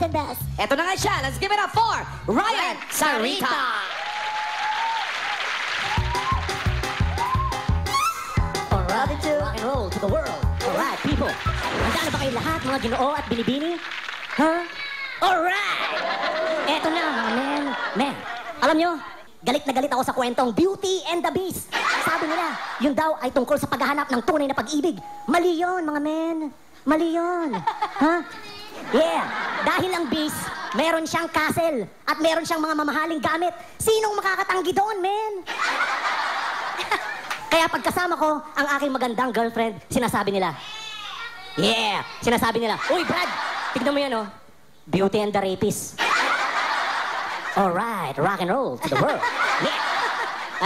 the best. Eto na nga siya. Let's give it up for Ryan Sarita. Alright, rock and roll to the world. Alright, people. Handa na ba kayo lahat, mga Ginoo at Binibini? Huh? Alright! Eto na, mga men. Men, alam nyo, galit na galit ako sa kwentong Beauty and the Beast. Sabi nila, yun daw ay tungkol sa paghahanap ng tunay na pag-ibig. Mali yun, mga men. Mali yun. Huh? Yeah, dahil ang Beast, meron siyang castle at meron siyang mga mamahaling gamit. Sinong makakatanggi doon, men? Kaya pagkasama ko ang aking magandang girlfriend, sinasabi nila, yeah, sinasabi nila, uy Brad, tignan mo yan oh, Beauty and the Rapist. Alright, rock and roll to the world. Yeah.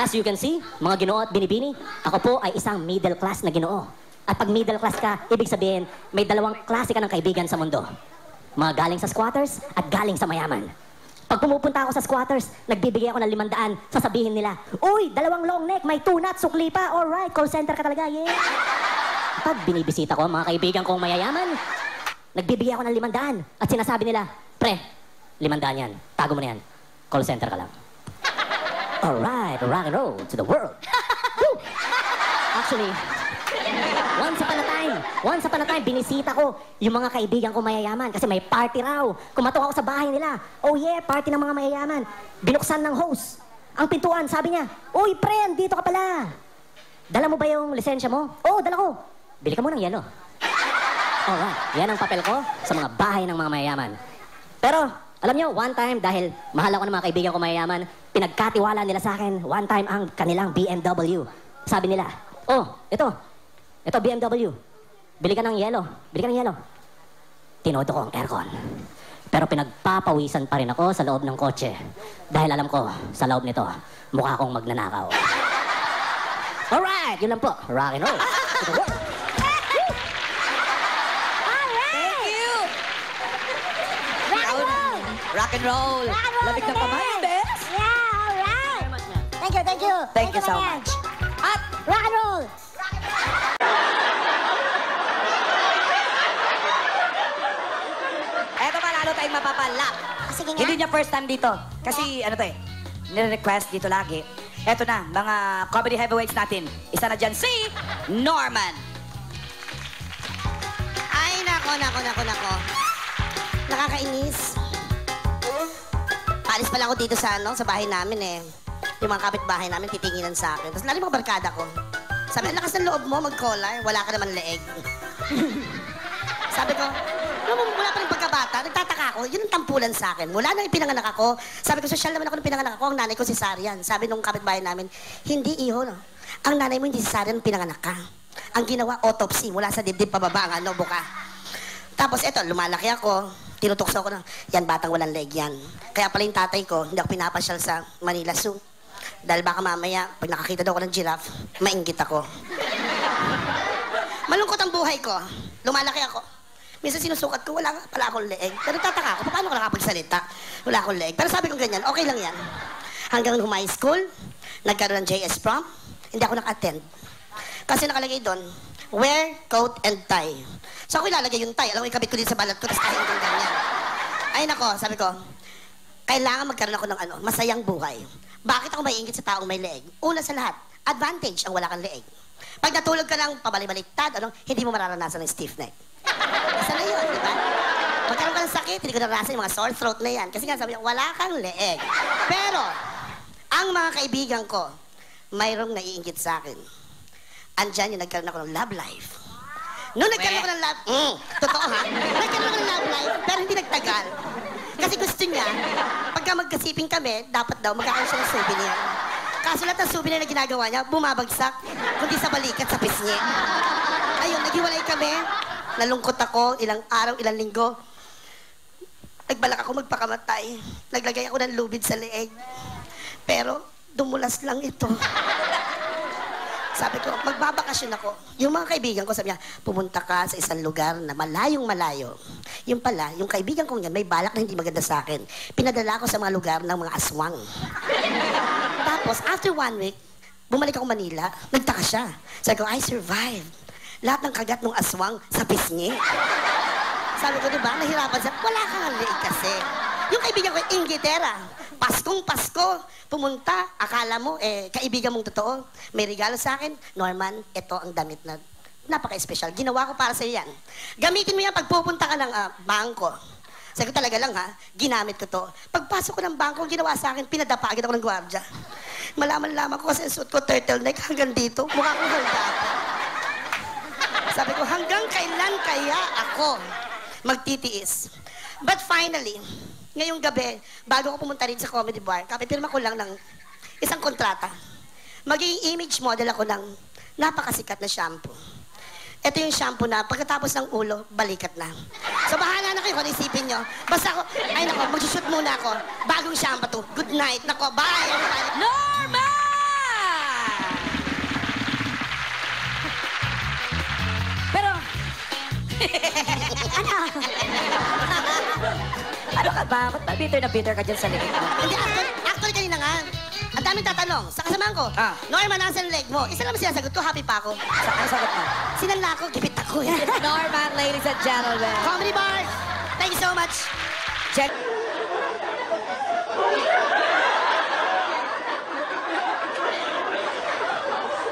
As you can see, mga Ginoo at Binibini, ako po ay isang middle class na Ginoo. At pag middle class ka, ibig sabihin, may dalawang klase ka ng kaibigan sa mundo. Mga galing sa squatters at galing sa mayaman. Pag pumupunta ako sa squatters, nagbibigay ako ng 500, sasabihin nila, uy, 2 long neck, may 2 nuts, sukli pa, alright, call center ka talaga, yeah. Pag binibisita ko mga kaibigan kong mayayaman, nagbibigay ako ng 500 at sinasabi nila, pre, 500 yan, tago mo na yan, call center ka lang. Alright, rock and roll to the world. Actually, once upon a time, binisita ko yung mga kaibigan ko mayayaman kasi may party raw. Kumatok ako sa bahay nila. Oh yeah, party ng mga mayayaman. Binuksan ng host. Ang pintuan, sabi niya, uy, friend, dito ka pala. Dala mo ba yung lisensya mo? Oo, dala ko. Bili ka mo ng yelo. Alright, yan ang papel ko sa mga bahay ng mga mayayaman. Pero, alam nyo, one time, dahil mahal ako ng mga kaibigan ko mayayaman, pinagkatiwala nila sa akin, one time ang kanilang BMW. Sabi nila, oh, ito BMW. Bili ka ng yelo. Tinodo ko ang aircon. Pero pinagpapawisan pa rin ako sa loob ng kotse. Dahil alam ko, sa loob nito, mukha akong magnanakaw. Alright, yun lang po. Rock and roll. Thank you! Rock and roll. Lamig ng kamay, bes. Yeah, alright. Thank you. Thank you so much. At Rock and roll. eto pa, lalo tayong mapapalap. Sige nga. Hindi niya first time dito. Kasi ano to eh, nire-request dito lagi. Eto na, mga comedy heavyweights natin. Isa na dyan si Norman. Ay, nako. Nakakainis. Paalis pala ako dito sa bahay namin eh. Yung mga kapitbahay namin titinginan sa akin. Tapos lalo mga barkada ko. Sabi, ang lakas ng loob mo, mag-collar. Wala ka naman leeg. Sabi ko, wala pa rin pagkabata. Nagtataka ako, yun ang tampulan sa akin. Mula nang ipinanganak ako, sabi ko, social naman ako nung pinanganak ako, ang nanay ko si Sarian. Sabi nung kapitbahay namin, hindi iho, no? Ang nanay mo hindi si Sarian, pinanganak ka. Ang ginawa, autopsy, mula sa dibdib pababa, ang ano, buka. Tapos eto, lumalaki ako, tinutokso ko na, yan, batang walang leg yan. Kaya pala yung tatay ko, hindi ako pinapasyal sa Manila Zoo. Dahil baka mamaya, pag nakakita daw ako ng giraffe, mainggit ako. Malungkot ang buhay ko. Lumalaki ako. Minsan sinusukat ko, wala pala akong leeg. Pero tataka ako, paano ko nakapagsalita? Wala akong leeg. Pero sabi ko ganyan, okay lang yan. Hanggang nung high school, nagkaroon ng JS prom, hindi ako naka-attend. Kasi nakalagay doon, wear coat and tie. So ako ilalagay yung tie. Alam mo, ikabit ko din sa balat ko, tapos kahit yung ganyan. Ay nako, sabi ko, kailangan magkaroon ako ng masayang buhay. Bakit ako maiingit sa taong may leeg? Una sa lahat, advantage ang wala kang leeg. Pag natulog ka ng pabalik-baliktad, hindi mo mararanasan ng stiff neck. Isa na yun, di ba? Magkaroon ka ng sakit, hindi ko naranasan yung mga sore throat na yan. Kasi nga sabi niya, wala kang leeg. Pero, ang mga kaibigan ko, mayroong naiingit sa akin. Andyan yung nagkaroon ako ng love life. Noong nagkaroon ako ng love... totoo ha? Nagkaroon ako ng love life, pero hindi nagtagal. Kasi gusto niya, pagka magkasiping kami, dapat daw magkakaroon siya ng souvenir. Kaso lahat ng souvenir na ginagawa niya, bumabagsak, kundi sa balikat, sa pisngi. Ayun, naghiwalay kami. Nalungkot ako, ilang araw, ilang linggo. Nagbalak ako magpakamatay. Naglagay ako ng lubid sa leeg. Pero, dumulas lang ito. Sabi ko, magbabakasyon ako. Yung mga kaibigan ko, sabi niya, pumunta ka sa isang lugar na malayong malayo. Yung pala, yung kaibigan ko yan, may balak na hindi maganda sa akin. Pinadala ko sa mga lugar ng mga aswang. Tapos, after 1 week, bumalik ako Manila, nagtaka siya. Sabi ko, I survived. Lahat ng kagat ng aswang sa pisngi. Sabi ko, di ba, nahirapan siya. Wala kang ang liig kasi. Yung kaibigan ko, Inglaterra. Paskong Pasko, pumunta, akala mo, kaibigan mong totoo. May regalo sa akin, Norman, ito ang damit na napaka-espesyal. Ginawa ko para sa yan. Gamitin mo yan pag pupunta ka ng bangko. Sabi ko talaga lang ha, ginamit ko to. Pagpasok ko ng bangko, ginawa sa akin, pinadapa agad ako ng gwardya. Malaman-laman ko kasi suot ko turtleneck hanggang dito, mukha ko haldapa. Sabi ko, hanggang kailan kaya ako magtitiis? But finally, ngayong gabi, bago ko pumunta rin sa comedy bar, kapipirma ko lang ng isang kontrata. Magiging image model ako ng napakasikat na shampoo. Ito yung shampoo na pagkatapos ng ulo, balikat na. So bahala na kayo kung isipin nyo. Basta ako, ay nako, mag-shoot muna ako. Bagong shampoo to. Good night. Nako, bye. Norma! Pero, Ano? ano ka ba? Ba't ba bitter na bitter ka dyan sa likod mo? Hindi, actually kanina nga. Ang daming tatanong. Sa kasamahan ko, Ah. Norma, nasan leg mo? Isa lang sinasagot ko, happy pa ako. Ano sagot mo? Sinanla ko, gipit ako. Norman, ladies and gentlemen. Comedy bar. Thank you so much. Jen-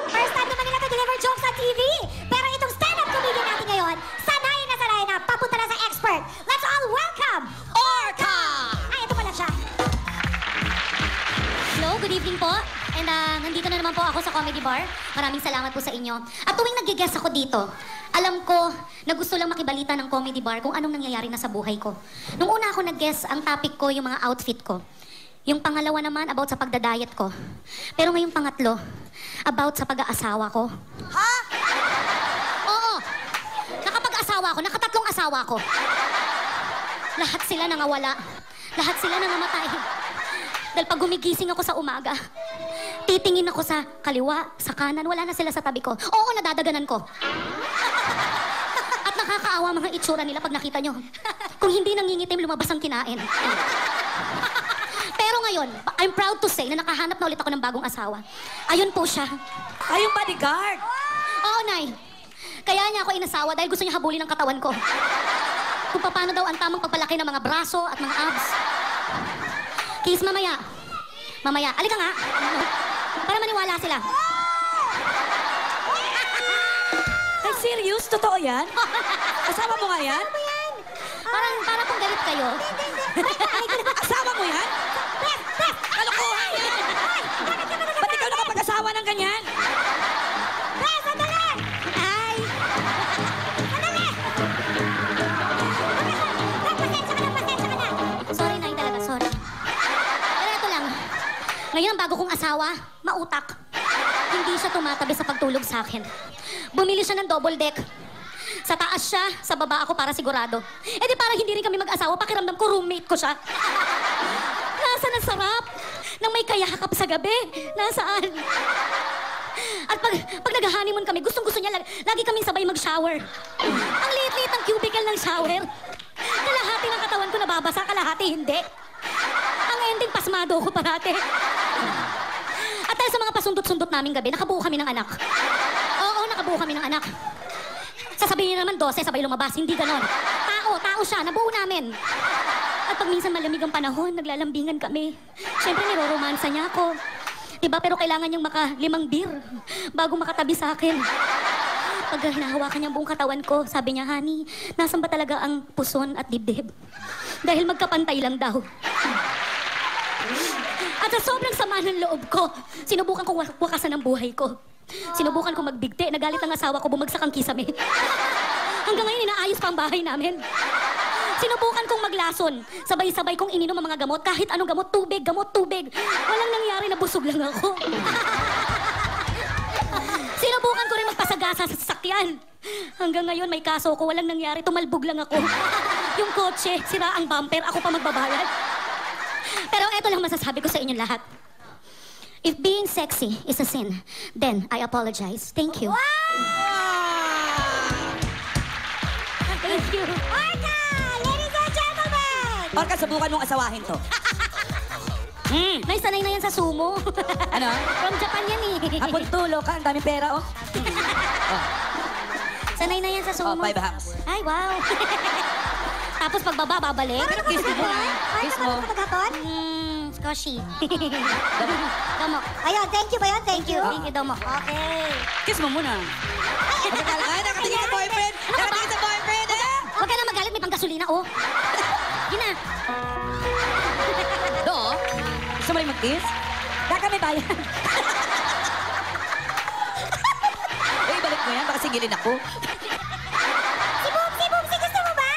First time naman nila to deliver jokes sa TV. Pero itong stand-up comedian natin ngayon, sanay na papunta na sa expert. Let's all welcome Orca! Ay, ito pala siya. Hello, good evening po. And nandito na naman po ako sa Comedy Bar. Maraming salamat po sa inyo. At tuwing nag-guest ako dito, alam ko na gusto lang makibalita ng Comedy Bar kung anong nangyayari na sa buhay ko. Nung una ako nag-guest, ang topic ko yung mga outfit ko. Yung pangalawa naman, about sa pagda-diet ko. Pero ngayong pangatlo, about sa pag-aasawa ko. Ha? Oo. Nakapag-asawa ako, nakatatlong asawa ko. Lahat sila nangawala. Lahat sila nangamatay. Dahil pag gumigising ako sa umaga, titingin ako sa kaliwa, sa kanan, wala na sila sa tabi ko. Oo, nadadaganan ko. At nakakaawa mga itsura nila pag nakita nyo. Kung hindi nangingitim, lumabas ang kinain. Pero ngayon, I'm proud to say na nakahanap na ulit ako ng bagong asawa. Ayun po siya. Ay, yung bodyguard. Oo, Nay. Kaya niya ako inasawa dahil gusto niya habulin ang katawan ko. Kung paano daw ang tamang pagpalaki ng mga braso at mga abs. Kiss mamaya. Mamaya. Alika nga. Para maniwala sila. Ay, serious? Totoo yan? Asawa mo nga yan? Para pong galit kayo. Asawa mo yan? Kalokohan yan! Ba't ikaw nakapag-asawa ng ganyan? Pre, sandali! Ay! Sandali! Pasensya ka na. Sorry, Nay, talaga. Sorry. Pero ito lang. Ngayon, ang bago kong asawa, mautak. Hindi siya tumatabi sa pagtulog sa akin. Bumili siya ng double deck. Sa taas siya, sa baba ako para sigurado. Eh di parang hindi rin kami mag-asawa, pakiramdam ko roommate ko siya. Nasaan ang sarap nang may kayakap sa gabi? Nasaan? At pag nag-honeymoon kami, gustong-gusto niya, lagi kami sabay mag-shower. Ang liit-liit ng cubicle ng shower. Kalahati ng katawan ko nababasa, kalahati hindi. Ang ending, pasmado ko parate. At dahil sa mga pasundot-sundot naming gabi, nakabuo kami ng anak. Oo, nakabuo kami ng anak. Sasabihin niya naman 12, sabay lumabas. Hindi ganon. Tao siya. Nabuo namin. At pag minsan malamig ang panahon, naglalambingan kami. Siyempre, niroromansa niya ako. Diba? Pero kailangan niyang maka-5 beer bago makatabi sa akin. Pag hinahawakan niya ang buong katawan ko, sabi niya, honey, nasan ba talaga ang puson at dibdib? Dahil magkapantay lang daw. At sa sobrang sama ng loob ko, sinubukan kong wakasan ang buhay ko. Sinubukan kong magbigti, nagalit ang asawa ko, bumagsak ang kisame. Hanggang ngayon, inaayos pa ang bahay namin. Sinubukan kong maglason, sabay-sabay kong ininom ang mga gamot, kahit anong gamot, tubig. Walang nangyari, na busog lang ako. Sinubukan ko rin magpasagasa sa sasakyan. Hanggang ngayon, may kaso ko, walang nangyari, tumalbog lang ako. Yung kotse, sira ang bumper, ako pa magbabayad. Pero eto lang masasabi ko sa inyo lahat. If being sexy is a sin, then I apologize. Thank you. Thank you. Orca! Ladies and gentlemen! Orca, subukan mong asawahin to. Nay, sanay na yan sa sumo. Ano? From Japan yan eh. Hapon tulo ka, ang daming pera, oh. Sanay na yan sa sumo. Oh, 5 hands. Ay, wow. Tapos pagbaba, babalik. Pero kiss mo muna. Kiss mo. Maghaton? Squishy. Domok. Ayun, thank you ba yun? Thank you. Thank you, Domok. Okay. Kiss mo muna. Ay, nakatingin sa boyfriend. Nakatingin sa boyfriend, eh. Huwag ka na magalit, may panggasolina, oh. Yun na. Do? Gusto mo rin mag-kiss? Daka may bayan. Uy, balik mo yan. Baka sigilin ako. Bubsy, gusto mo ba?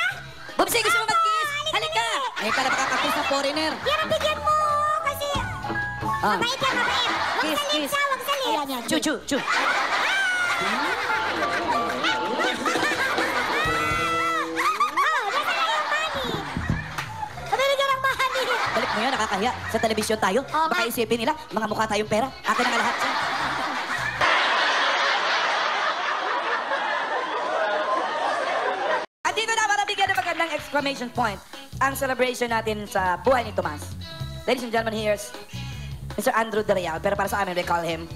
Bubsy, gusto mo mag-kiss? Halika! Ngayon ka na makakakiss na foreigner. Yan ang bigyan mo. Kasi, Ah. mabait yan, mabait. Wag Kiss, sa kiss. lips, ha? Wag sa lips. Ayan, yan. Chu, chu, chu. Binigyan ng money. Balik mo yan, nakakahiya. Sa telebisyon tayo. Oo Baka nga. isipin nila, mga mukha tayong pera. Akin na nga lahat yan. At dito na para bigyan ng magandang exclamation point ang celebration natin sa buhay ni Tomas. Ladies and gentlemen, here's Mr. Andrew De Real. Pero para sa amin, we call him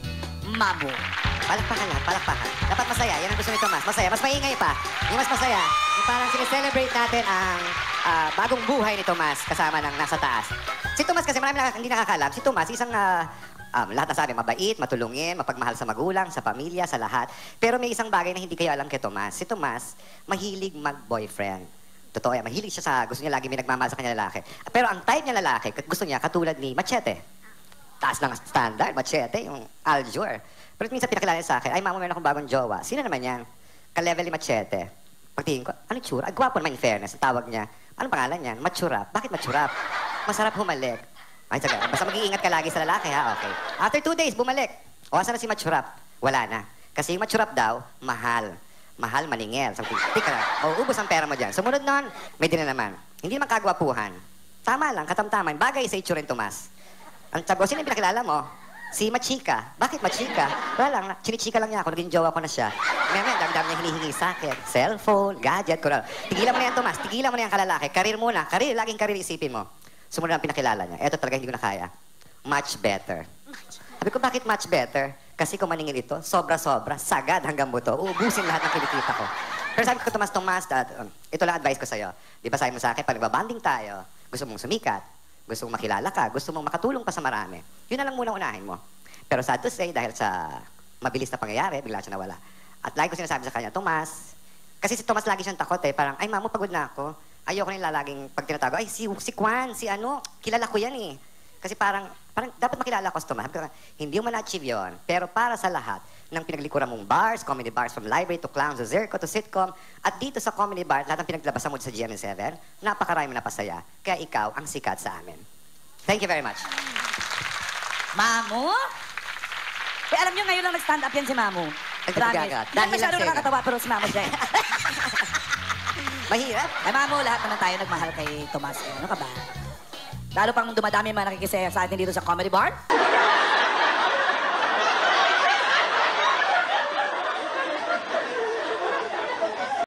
Mamu. Palakpakan lang, palakpakan. Dapat masaya, yan ang gusto ni Tomas. Masaya, mas maingay pa. Yung mas masaya, yung parang sineselebrate natin ang bagong buhay ni Tomas kasama ng nasa taas. Si Tomas kasi marami hindi nakakalam. Si Tomas, isang lahat na sabi, mabait, matulungin, mapagmahal sa magulang, sa pamilya, sa lahat. Pero may isang bagay na hindi kayo alam kay Tomas. Si Tomas, mahilig mag-boyfriend. Totoo yan, mahilig siya sa, gusto niya lagi may nagmamahal sa kanya lalaki. Pero ang type niya lalaki, gusto niya katulad ni Machete. Taas ng standard, Machete, yung Aljur. Pero minsan pinakilala niya sa akin, ay mama, meron akong bagong jowa. Sino naman yan? Ka-level ni Machete. Pagtingin ko, ano tsura? Ay, gwapo naman in fairness. Ang tawag niya, anong pangalan niyan? Matsurap. Bakit matsurap? Masarap humalik. Ay, sabi, basta mag-iingat ka lagi sa lalaki, ha? Okay. After 2 days, bumalik. O, asan na si Matsurap? Wala na. Kasi yung Matsurap daw, mahal. Mahal, maningil. Sabi ko, tika na. O, ubos ang pera mo dyan. Sumunod nun, may din na naman. Hindi naman kagwapuhan. Tama lang, katamtaman. Bagay sa itsura ni Tomas. Ang sabi ko, sino yung pinakilala mo? Si Machika. Bakit Machika? Wala lang, chinichika lang niya ako, naging jowa ko na siya. Maya, dami-dami niya hinihingi sa akin. Cellphone, gadget, ko na. Tigilan mo na yan, Tomas. Tigilan mo na yan, kalalaki. Karir muna. Karir, laging karir isipin mo. Sumunod ang pinakilala niya. Eto talaga hindi ko na kaya. Much better. Sabi ko, bakit much better? Kasi kung maningil ito, sobra-sobra, sagad hanggang buto. Uubusin lahat ng kinikita ko. Pero sabi ko, Tomas, ito lang advice ko sa'yo. Di ba sabi mo sa akin, pag nagbabanding tayo, gusto mong sumikat, gusto mong makilala ka, gusto mong makatulong pa sa marami. Yun na lang muna unahin mo. Pero sad to say, dahil sa mabilis na pangyayari, bigla siya nawala. At lagi ko sinasabi sa kanya, Tomas, kasi si Tomas lagi siyang takot eh, parang, ay mamo, pagod na ako. Ayoko nila laging pag tinatago, ay si Juan, si ano, kilala ko yan eh. Kasi parang dapat makilala ko si Tomas. Hindi mo na-achieve yun, pero para sa lahat ng pinaglikuran mong bars, comedy bars from library to clowns to Zirco to sitcom, at dito sa comedy bar, lahat ng pinaglabasan mo sa GMA7, napakarami na pasaya. Kaya ikaw ang sikat sa amin. Thank you very much. Mamu? Eh, alam niyo, ngayon lang nag-stand up yan si Mamu. Nagagagat. Dahil Dahil masyado lang sa'yo. nakakatawa, pero si Mamu dyan. Mahirap. Ay, Mamu, lahat naman tayo nagmahal kay Tomas. Ano ka ba? Lalo pang dumadami mga nakikisaya sa atin dito sa comedy bar.